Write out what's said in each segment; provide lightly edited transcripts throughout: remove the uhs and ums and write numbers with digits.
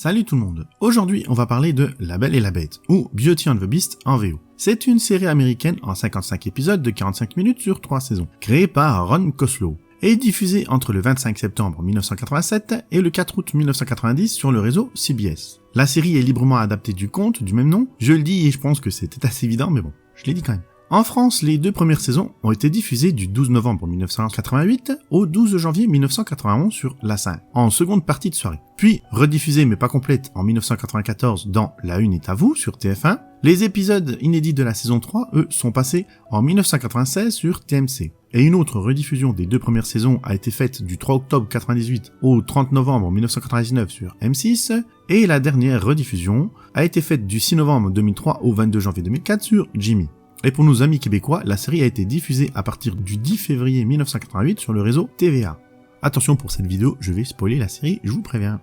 Salut tout le monde, aujourd'hui on va parler de La Belle et la Bête, ou Beauty and the Beast en VO. C'est une série américaine en 55 épisodes de 45 minutes sur 3 saisons, créée par Ron Koslow, et diffusée entre le 25 septembre 1987 et le 4 août 1990 sur le réseau CBS. La série est librement adaptée du conte du même nom, je le dis et je pense que c'était assez évident mais bon, je l'ai dit quand même. En France, les 2 premières saisons ont été diffusées du 12 novembre 1988 au 12 janvier 1991 sur La 5, en seconde partie de soirée. Puis, rediffusées mais pas complètes en 1994 dans La Une est à vous sur TF1, les épisodes inédits de la saison 3, eux, sont passés en 1996 sur TMC. Et une autre rediffusion des 2 premières saisons a été faite du 3 octobre 1998 au 30 novembre 1999 sur M6, et la dernière rediffusion a été faite du 6 novembre 2003 au 22 janvier 2004 sur Jimmy. Et pour nos amis québécois, la série a été diffusée à partir du 10 février 1988 sur le réseau TVA. Attention pour cette vidéo, je vais spoiler la série, je vous préviens.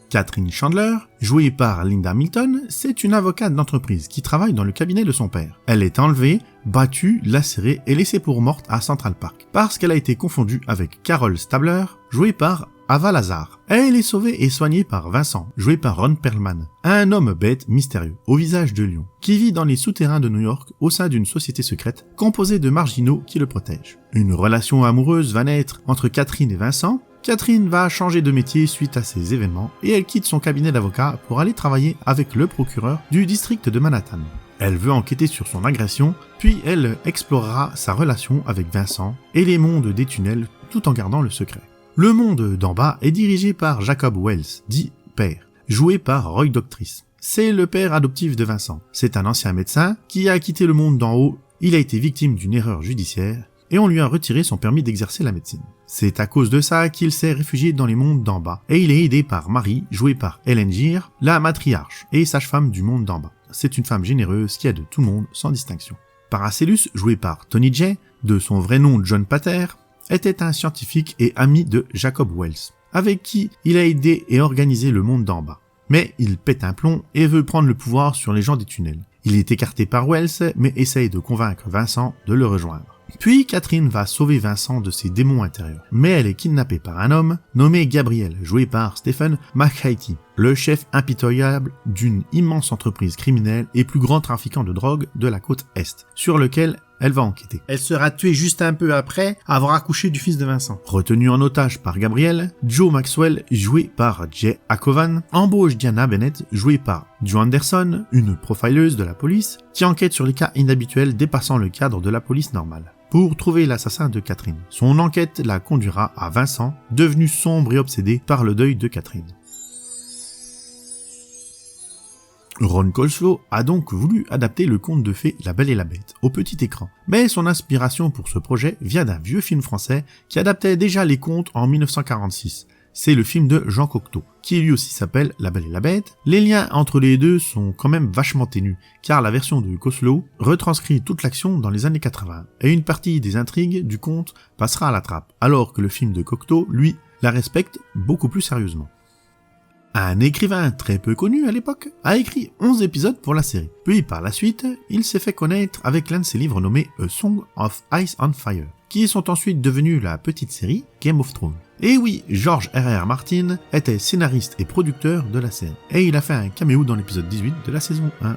Catherine Chandler, jouée par Linda Hamilton, c'est une avocate d'entreprise qui travaille dans le cabinet de son père. Elle est enlevée, battue, lacérée et laissée pour morte à Central Park, parce qu'elle a été confondue avec Carol Stabler, jouée par Ava Lazar. Elle est sauvée et soignée par Vincent, joué par Ron Perlman, un homme bête mystérieux, au visage de lion, qui vit dans les souterrains de New York au sein d'une société secrète composée de marginaux qui le protègent. Une relation amoureuse va naître entre Catherine et Vincent. Catherine va changer de métier suite à ces événements et elle quitte son cabinet d'avocat pour aller travailler avec le procureur du district de Manhattan. Elle veut enquêter sur son agression, puis elle explorera sa relation avec Vincent et les mondes des tunnels tout en gardant le secret. Le monde d'en bas est dirigé par Jacob Wells, dit Père, joué par Roy Doctrice. C'est le père adoptif de Vincent. C'est un ancien médecin qui a quitté le monde d'en haut. Il a été victime d'une erreur judiciaire et on lui a retiré son permis d'exercer la médecine. C'est à cause de ça qu'il s'est réfugié dans les mondes d'en bas et il est aidé par Marie, jouée par Helen Geer, la matriarche et sage-femme du monde d'en bas. C'est une femme généreuse qui aide tout le monde sans distinction. Paracellus, joué par Tony Jay, de son vrai nom John Pater, était un scientifique et ami de Jacob Wells, avec qui il a aidé et organisé le monde d'en bas. Mais il pète un plomb et veut prendre le pouvoir sur les gens des tunnels. Il est écarté par Wells, mais essaye de convaincre Vincent de le rejoindre. Puis Catherine va sauver Vincent de ses démons intérieurs. Mais elle est kidnappée par un homme nommé Gabriel, joué par Stephen McHattie, le chef impitoyable d'une immense entreprise criminelle et plus grand trafiquant de drogue de la côte Est, sur lequel elle va enquêter. Elle sera tuée juste un peu après avoir accouché du fils de Vincent. Retenu en otage par Gabriel, Joe Maxwell, joué par Jay Akovan, embauche Diana Bennett, jouée par Joe Anderson, une profileuse de la police, qui enquête sur les cas inhabituels dépassant le cadre de la police normale, pour trouver l'assassin de Catherine. Son enquête la conduira à Vincent, devenu sombre et obsédé par le deuil de Catherine. Ron Koslow a donc voulu adapter le conte de fées La Belle et la Bête au petit écran. Mais son inspiration pour ce projet vient d'un vieux film français qui adaptait déjà les contes en 1946. C'est le film de Jean Cocteau, qui lui aussi s'appelle La Belle et la Bête. Les liens entre les deux sont quand même vachement ténus, car la version de Koslow retranscrit toute l'action dans les années 80, et une partie des intrigues du conte passera à la trappe, alors que le film de Cocteau, lui, la respecte beaucoup plus sérieusement. Un écrivain très peu connu à l'époque a écrit 11 épisodes pour la série. Puis par la suite, il s'est fait connaître avec l'un de ses livres nommé A Song of Ice and Fire, qui sont ensuite devenus la petite série Game of Thrones. Et oui, George R.R. Martin était scénariste et producteur de la série, et il a fait un caméo dans l'épisode 18 de la saison 1.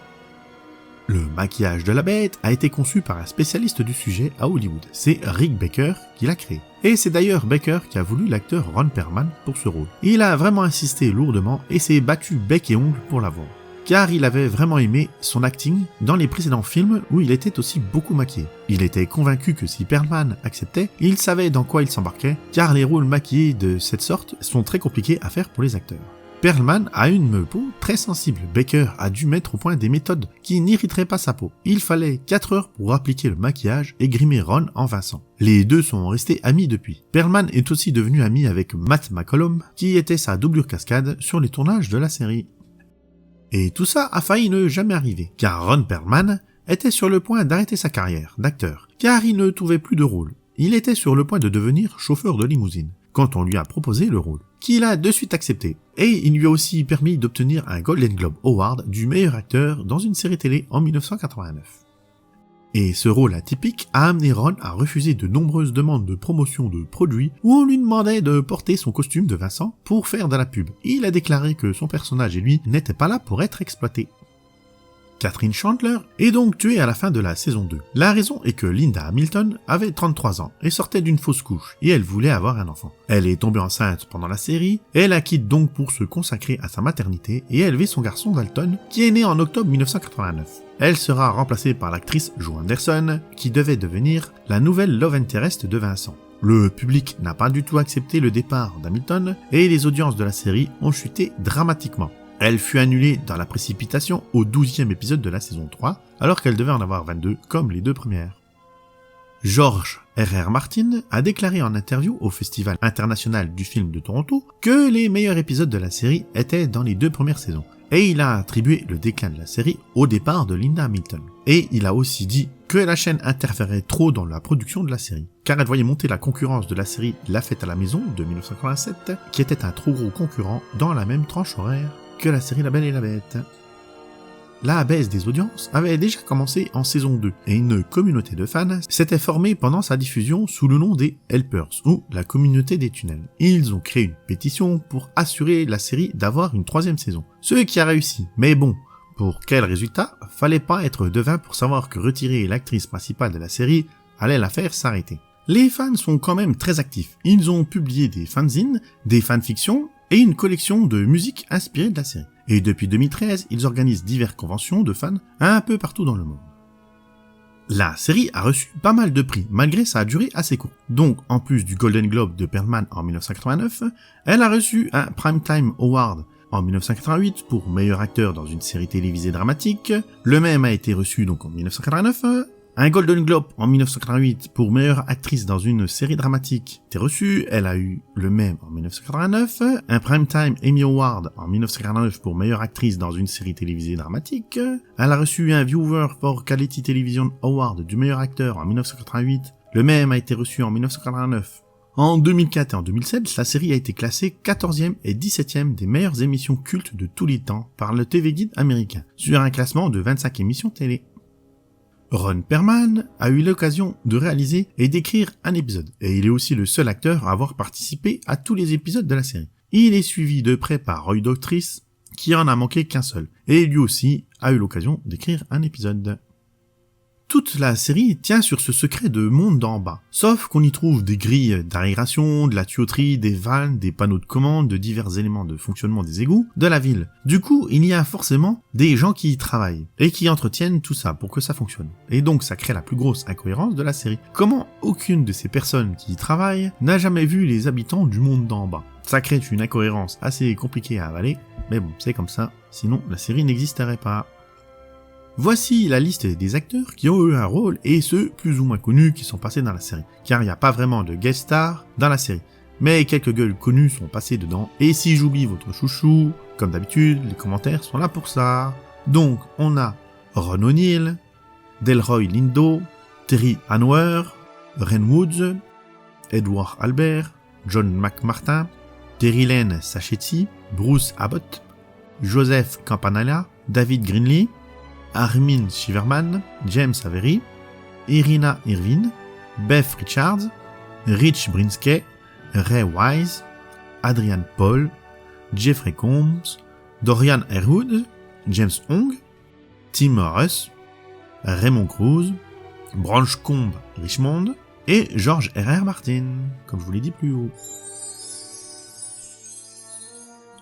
Le maquillage de la bête a été conçu par un spécialiste du sujet à Hollywood. C'est Rick Baker qui l'a créé. Et c'est d'ailleurs Baker qui a voulu l'acteur Ron Perlman pour ce rôle. Il a vraiment insisté lourdement et s'est battu bec et ongle pour l'avoir. Car il avait vraiment aimé son acting dans les précédents films où il était aussi beaucoup maquillé. Il était convaincu que si Perlman acceptait, il savait dans quoi il s'embarquait, car les rôles maquillés de cette sorte sont très compliqués à faire pour les acteurs. Perlman a une peau très sensible. Baker a dû mettre au point des méthodes qui n'irriteraient pas sa peau. Il fallait 4 heures pour appliquer le maquillage et grimer Ron en Vincent. Les deux sont restés amis depuis. Perlman est aussi devenu ami avec Matt McCollum, qui était sa doublure cascade sur les tournages de la série. Et tout ça a failli ne jamais arriver, car Ron Perlman était sur le point d'arrêter sa carrière d'acteur, car il ne trouvait plus de rôle. Il était sur le point de devenir chauffeur de limousine, quand on lui a proposé le rôle, qu'il a de suite accepté. Et il lui a aussi permis d'obtenir un Golden Globe Award du meilleur acteur dans une série télé en 1989. Et ce rôle atypique a amené Ron à refuser de nombreuses demandes de promotion de produits où on lui demandait de porter son costume de Vincent pour faire de la pub. Il a déclaré que son personnage et lui n'étaient pas là pour être exploités. Katherine Chandler est donc tuée à la fin de la saison 2. La raison est que Linda Hamilton avait 33 ans et sortait d'une fausse couche et elle voulait avoir un enfant. Elle est tombée enceinte pendant la série et elle la quitte donc pour se consacrer à sa maternité et élever son garçon Dalton qui est né en octobre 1989. Elle sera remplacée par l'actrice Jo Anderson qui devait devenir la nouvelle love interest de Vincent. Le public n'a pas du tout accepté le départ d'Hamilton et les audiences de la série ont chuté dramatiquement. Elle fut annulée dans la précipitation au 12e épisode de la saison 3, alors qu'elle devait en avoir 22 comme les 2 premières. George R.R. Martin a déclaré en interview au Festival international du film de Toronto que les meilleurs épisodes de la série étaient dans les 2 premières saisons, et il a attribué le déclin de la série au départ de Linda Hamilton. Et il a aussi dit que la chaîne interférait trop dans la production de la série, car elle voyait monter la concurrence de la série La Fête à la Maison de 1987, qui était un trop gros concurrent dans la même tranche horaire que la série La Belle et la Bête. La baisse des audiences avait déjà commencé en saison 2 et une communauté de fans s'était formée pendant sa diffusion sous le nom des Helpers ou la communauté des tunnels. Ils ont créé une pétition pour assurer la série d'avoir une 3e saison, ce qui a réussi. Mais bon, pour quel résultat? Fallait pas être devin pour savoir que retirer l'actrice principale de la série allait la faire s'arrêter. Les fans sont quand même très actifs. Ils ont publié des fanzines, des fanfictions et une collection de musique inspirée de la série. Et depuis 2013, ils organisent diverses conventions de fans un peu partout dans le monde. La série a reçu pas mal de prix, malgré sa durée assez courte. Donc, en plus du Golden Globe de Birdman en 1989, elle a reçu un Primetime Award en 1988 pour meilleur acteur dans une série télévisée dramatique. Le même a été reçu donc en 1989. Un Golden Globe en 1988 pour meilleure actrice dans une série dramatique était reçu, elle a eu le même en 1989. Un Primetime Emmy Award en 1989 pour meilleure actrice dans une série télévisée dramatique. Elle a reçu un Viewer for Quality Television Award du meilleur acteur en 1988. Le même a été reçu en 1989. En 2004 et en 2007, la série a été classée 14e et 17e des meilleures émissions cultes de tous les temps par le TV Guide américain, sur un classement de 25 émissions télé. Ron Perlman a eu l'occasion de réaliser et d'écrire un épisode, et il est aussi le seul acteur à avoir participé à tous les épisodes de la série. Il est suivi de près par Roy Dotrice, qui en a manqué qu'un seul, et lui aussi a eu l'occasion d'écrire un épisode. Toute la série tient sur ce secret de monde d'en bas, sauf qu'on y trouve des grilles d'aération, de la tuyauterie, des vannes, des panneaux de commande, de divers éléments de fonctionnement des égouts de la ville. Du coup, il y a forcément des gens qui y travaillent, et qui entretiennent tout ça pour que ça fonctionne. Et donc ça crée la plus grosse incohérence de la série. Comment aucune de ces personnes qui y travaillent n'a jamais vu les habitants du monde d'en bas? Ça crée une incohérence assez compliquée à avaler, mais bon, c'est comme ça, sinon la série n'existerait pas. Voici la liste des acteurs qui ont eu un rôle et ceux plus ou moins connus qui sont passés dans la série, car il n'y a pas vraiment de guest star dans la série, mais quelques gueules connues sont passées dedans, et si j'oublie votre chouchou, comme d'habitude, les commentaires sont là pour ça. Donc on a Ron O'Neill, Delroy Lindo, Terry Hanauer, Ren Woods, Edward Albert, John McMartin, Terry Lane Sacchetti, Bruce Abbott, Joseph Campanella, David Greenlee, Armin Shiverman, James Avery, Irina Irvine, Beth Richards, Rich Brinskey, Ray Wise, Adrian Paul, Jeffrey Combs, Dorian Harewood, James Hong, Tim Morris, Raymond Cruz, Branchcombe Richmond et George R.R. Martin, comme je vous l'ai dit plus haut.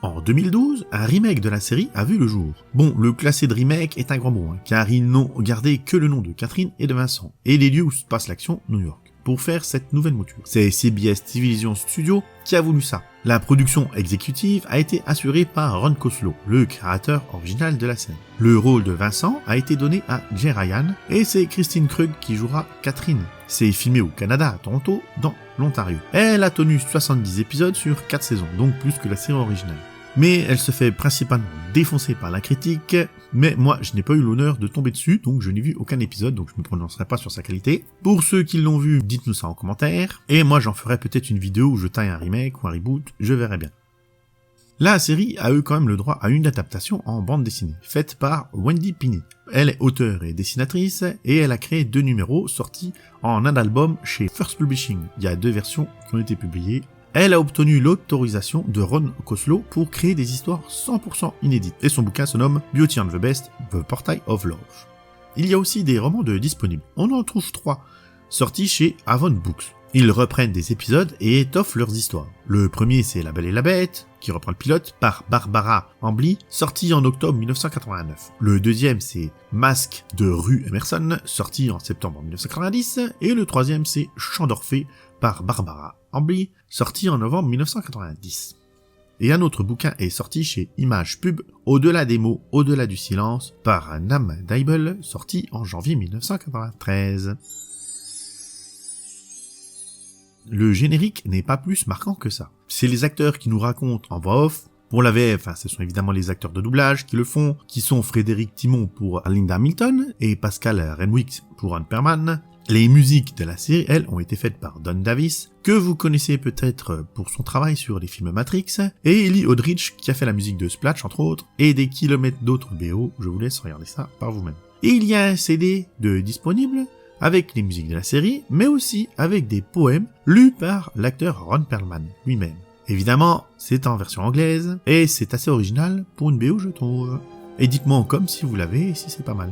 En 2012, un remake de la série a vu le jour. Bon, le classé de remake est un grand mot, car ils n'ont gardé que le nom de Catherine et de Vincent, et les lieux où se passe l'action, New York, pour faire cette nouvelle mouture. C'est CBS Television Studio qui a voulu ça. La production exécutive a été assurée par Ron Koslow, le créateur original de la série. Le rôle de Vincent a été donné à Jay Ryan, et c'est Christine Krug qui jouera Catherine. C'est filmé au Canada, à Toronto, dans l'Ontario. Elle a tenu 70 épisodes sur 4 saisons, donc plus que la série originale. Mais elle se fait principalement défoncer par la critique, mais moi je n'ai pas eu l'honneur de tomber dessus, donc je n'ai vu aucun épisode, donc je ne me prononcerai pas sur sa qualité. Pour ceux qui l'ont vu, dites-nous ça en commentaire, et moi j'en ferai peut-être une vidéo où je taille un remake ou un reboot, je verrai bien. La série a eu quand même le droit à une adaptation en bande dessinée, faite par Wendy Pini. Elle est auteure et dessinatrice, et elle a créé 2 numéros sortis en un album chez First Publishing. Il y a 2 versions qui ont été publiées. Elle a obtenu l'autorisation de Ron Koslow pour créer des histoires 100% inédites, et son bouquin se nomme Beauty and the Beast, The Portrait of Love. Il y a aussi des romans disponibles. On en trouve 3, sortis chez Avon Books. Ils reprennent des épisodes et étoffent leurs histoires. Le premier, c'est La Belle et la Bête, qui reprend le pilote par Barbara Ambly, sorti en octobre 1989. Le deuxième, c'est Masque de Rue Emerson, sorti en septembre 1990. Et le troisième, c'est Chant d'Orphée par Barbara Ambly, sorti en novembre 1990. Et un autre bouquin est sorti chez Image Pub, Au-delà des mots, au-delà du silence, par Nam Daibel, sorti en janvier 1993. Le générique n'est pas plus marquant que ça. C'est les acteurs qui nous racontent en voix off. Pour la VF, ce sont évidemment les acteurs de doublage qui le font, qui sont Frédéric Timon pour Linda Hamilton et Pascal Renwick pour Ron Perlman. Les musiques de la série, elles, ont été faites par Don Davis, que vous connaissez peut-être pour son travail sur les films Matrix, et Ellie Aldridge, qui a fait la musique de Splash, entre autres, et des kilomètres d'autres BO. Je vous laisse regarder ça par vous-même. Et il y a un CD disponible, avec les musiques de la série, mais aussi avec des poèmes lus par l'acteur Ron Perlman lui-même. Évidemment, c'est en version anglaise, et c'est assez original pour une BO, je trouve. Et dites-moi en com si vous l'avez et si c'est pas mal.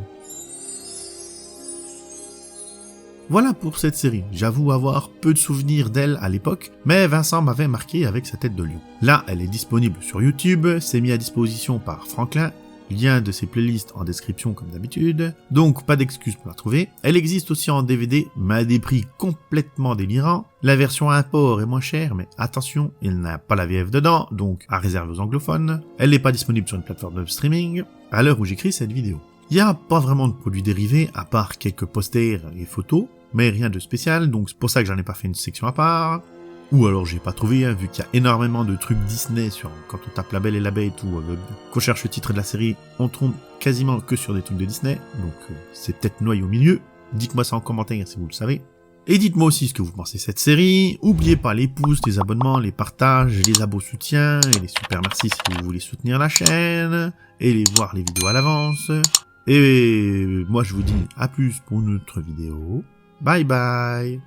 Voilà pour cette série. J'avoue avoir peu de souvenirs d'elle à l'époque, mais Vincent m'avait marqué avec sa tête de lion. Là, elle est disponible sur YouTube, c'est mis à disposition par Franklin, lien de ses playlists en description comme d'habitude, donc pas d'excuse pour la trouver. Elle existe aussi en DVD, mais à des prix complètement délirants. La version import est moins chère, mais attention, il n'a pas la VF dedans, donc à réserver aux anglophones. Elle n'est pas disponible sur une plateforme de streaming, à l'heure où j'écris cette vidéo. Il n'y a pas vraiment de produits dérivés, à part quelques posters et photos, mais rien de spécial, donc c'est pour ça que j'en ai pas fait une section à part. Ou alors j'ai pas trouvé, vu qu'il y a énormément de trucs Disney quand on tape La Belle et la Bête ou qu'on cherche le titre de la série, on tombe quasiment que sur des trucs de Disney, donc c'est peut-être noyé au milieu. Dites-moi ça en commentaire si vous le savez. Et dites-moi aussi ce que vous pensez de cette série. Oubliez pas les pouces, les abonnements, les partages, les abos soutiens et les super merci si vous voulez soutenir la chaîne et voir les vidéos à l'avance. Et moi je vous dis à plus pour une autre vidéo. Bye bye.